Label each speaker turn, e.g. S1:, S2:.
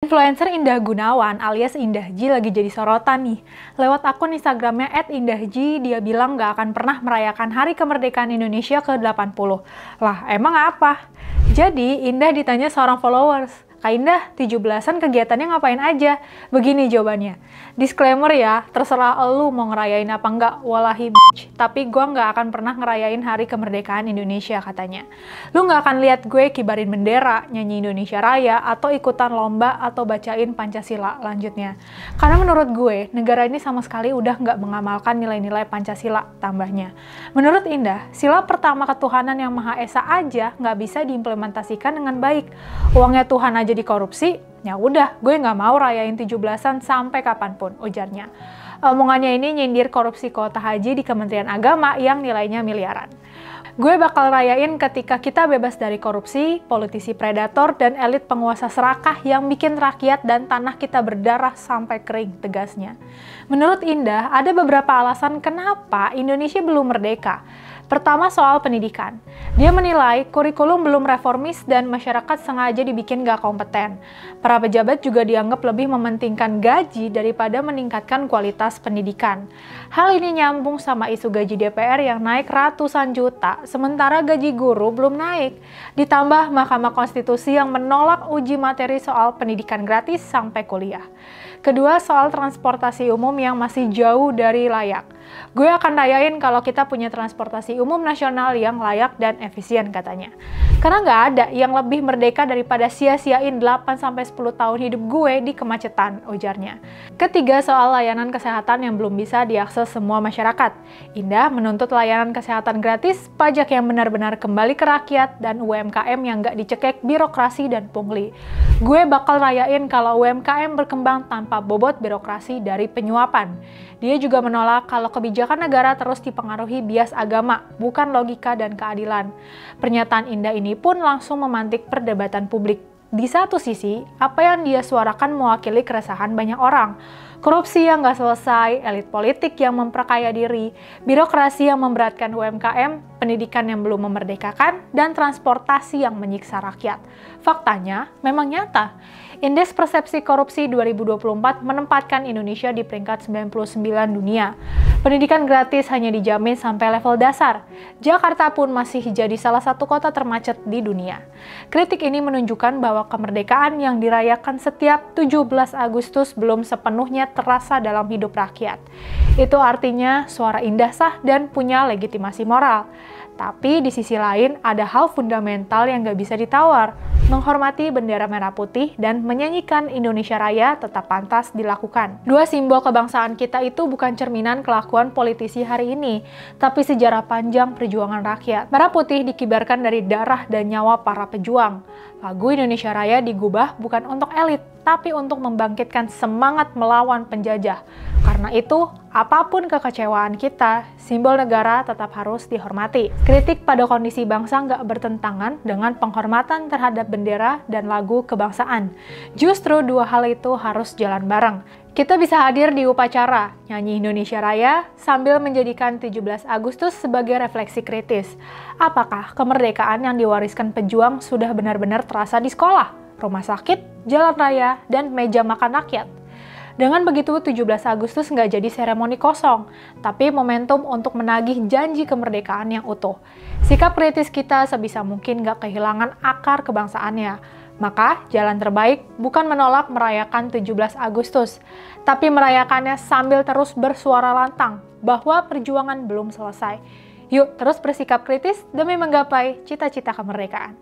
S1: Influencer Indah Gunawan alias Indah Ji lagi jadi sorotan nih. Lewat akun Instagramnya @indahji, dia bilang nggak akan pernah merayakan Hari Kemerdekaan Indonesia ke-80. Lah, emang apa? Jadi, Indah ditanya seorang followers, "Kak Indah, 17-an kegiatannya ngapain aja?" Begini jawabannya, "Disclaimer ya, terserah elu mau ngerayain apa enggak, wallahi bitch. Tapi gue nggak akan pernah ngerayain Hari Kemerdekaan Indonesia," katanya. "Lu nggak akan lihat gue kibarin bendera, nyanyi Indonesia Raya, atau ikutan lomba atau bacain Pancasila," lanjutnya. "Karena menurut gue, negara ini sama sekali udah nggak mengamalkan nilai-nilai Pancasila," tambahnya. Menurut Indah, sila pertama ketuhanan yang Maha Esa aja nggak bisa diimplementasikan dengan baik. Uangnya Tuhan aja dikorupsi, ya udah gue nggak mau rayain 17-an sampai kapanpun, ujarnya. Omongannya ini nyindir korupsi kuota haji di Kementerian Agama yang nilainya miliaran. "Gue bakal rayain ketika kita bebas dari korupsi, politisi predator, dan elit penguasa serakah yang bikin rakyat dan tanah kita berdarah sampai kering," tegasnya. Menurut Indah, ada beberapa alasan kenapa Indonesia belum merdeka. Pertama, soal pendidikan. Dia menilai kurikulum belum reformis dan masyarakat sengaja dibikin gak kompeten. Para pejabat juga dianggap lebih mementingkan gaji daripada meningkatkan kualitas pendidikan. Hal ini nyambung sama isu gaji DPR yang naik ratusan juta, sementara gaji guru belum naik. Ditambah Mahkamah Konstitusi yang menolak uji materi soal pendidikan gratis sampai kuliah. Kedua, soal transportasi umum yang masih jauh dari layak. "Gue akan rayain kalau kita punya transportasi umum nasional yang layak dan efisien," katanya. "Karena nggak ada yang lebih merdeka daripada sia-siain 8-10 tahun hidup gue di kemacetan," ujarnya. Ketiga, soal layanan kesehatan yang belum bisa diakses semua masyarakat. Indah menuntut layanan kesehatan gratis, pajak yang benar-benar kembali ke rakyat, dan UMKM yang nggak dicekek birokrasi dan pungli. "Gue bakal rayain kalau UMKM berkembang tanpa bobot birokrasi dari penyuapan." Dia juga menolak kalau kebijakan negara terus dipengaruhi bias agama, bukan logika dan keadilan. Pernyataan Indah ini pun langsung memantik perdebatan publik. Di satu sisi, apa yang dia suarakan mewakili keresahan banyak orang. Korupsi yang nggak selesai, elit politik yang memperkaya diri, birokrasi yang memberatkan UMKM, pendidikan yang belum memerdekakan, dan transportasi yang menyiksa rakyat. Faktanya, memang nyata. Indeks Persepsi Korupsi 2024 menempatkan Indonesia di peringkat 99 dunia. Pendidikan gratis hanya dijamin sampai level dasar. Jakarta pun masih jadi salah satu kota termacet di dunia. Kritik ini menunjukkan bahwa kemerdekaan yang dirayakan setiap 17 Agustus belum sepenuhnya terasa dalam hidup rakyat. Itu artinya suara Indah sah dan punya legitimasi moral. Tapi di sisi lain ada hal fundamental yang gak bisa ditawar. Menghormati bendera merah putih dan menyanyikan Indonesia Raya tetap pantas dilakukan. Dua simbol kebangsaan kita itu bukan cerminan kelakuan politisi hari ini, tapi sejarah panjang perjuangan rakyat. Merah putih dikibarkan dari darah dan nyawa para pejuang. Lagu Indonesia Raya digubah bukan untuk elit, tapi untuk membangkitkan semangat melawan penjajah. Karena itu, apapun kekecewaan kita, simbol negara tetap harus dihormati. Kritik pada kondisi bangsa nggak bertentangan dengan penghormatan terhadap bendera dan lagu kebangsaan. Justru dua hal itu harus jalan bareng. Kita bisa hadir di upacara, nyanyi Indonesia Raya, sambil menjadikan 17 Agustus sebagai refleksi kritis. Apakah kemerdekaan yang diwariskan pejuang sudah benar-benar terasa di sekolah, rumah sakit, jalan raya, dan meja makan rakyat? Dengan begitu, 17 Agustus nggak jadi seremoni kosong, tapi momentum untuk menagih janji kemerdekaan yang utuh. Sikap kritis kita sebisa mungkin nggak kehilangan akar kebangsaannya. Maka, jalan terbaik bukan menolak merayakan 17 Agustus, tapi merayakannya sambil terus bersuara lantang bahwa perjuangan belum selesai. Yuk terus bersikap kritis demi menggapai cita-cita kemerdekaan.